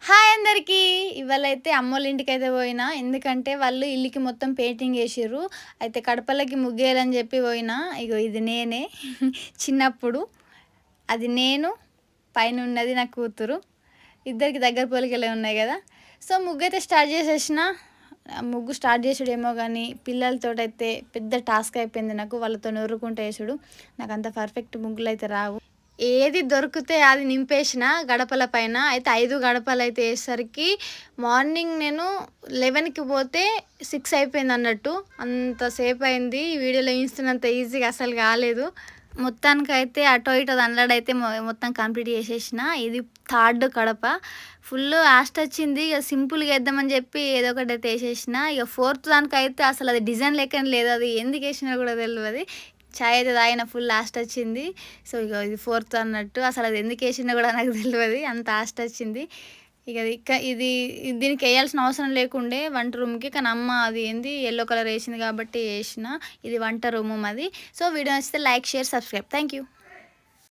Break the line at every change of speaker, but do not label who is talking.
Hi అందరికీ. ఇవాళైతే అమ్మోళ్ళ ఇంటికైతే పోయినా. ఎందుకంటే వాళ్ళు ఇల్లుకి మొత్తం పెయింటింగ్ ఏసిర్రు. అయితే కడపలకి ముగ్గేయాలని చెప్పి పోయినా. ఇగో ఇది నేనే చిన్నప్పుడు. అది నేను, పైనున్నది నా కూతురు. ఇద్దరికి దగ్గర పోలికలే ఉన్నాయి కదా. సో ముగ్గైతే స్టార్ట్ చేసేసిన. ముగ్గు స్టార్ట్ చేసుడేమో కానీ పిల్లలతోటైతే పెద్ద టాస్క్ అయిపోయింది నాకు. వాళ్ళతో నొరుకుంటూ వేసుడు. నాకు అంత పర్ఫెక్ట్ ముగ్గులు అయితే రావు. ఏది దొరికితే అది నింపేసిన గడపల పైన. అయితే 5 గడపలు అయితే వేసేసరికి మార్నింగ్ నేను 11కి పోతే 6 అయిపోయింది అన్నట్టు. అంతసేపు అయింది. వీడియోలో చూస్తున్నంత ఈజీగా అసలు కాలేదు. మొత్తానికైతే అటో ఇటో దండడైతే మొత్తం కంప్లీట్ చేసేసిన. ఇది 3rd కడప. ఫుల్ ఆస్ట్ వచ్చింది. ఇక సింపుల్గా వేద్దామని చెప్పి ఏదో ఒకటి అయితే వేసేసిన. ఇక 4th దానికైతే అసలు అది డిజైన్ లెక్కన లేదు. అది ఎందుకు వేసినా కూడా తెలియదు. చాయ్ అయితే తాగిన ఫుల్ లాస్ట్ వచ్చింది. సో ఇక ఇది 4th అన్నట్టు. అసలు అది ఎందుకు వేసినా కూడా నాకు తెలియదు. అంత లాస్ట్ వచ్చింది. ఇక ఇది దీనికి వేయాల్సిన అవసరం లేకుండే వంట రూమ్కి. కానీ అమ్మ అది ఏంది ఎల్లో కలర్ వేసింది కాబట్టి వేసిన. ఇది వంట రూము మాది. సో వీడియో నచ్చితే like, share, subscribe. Thank you.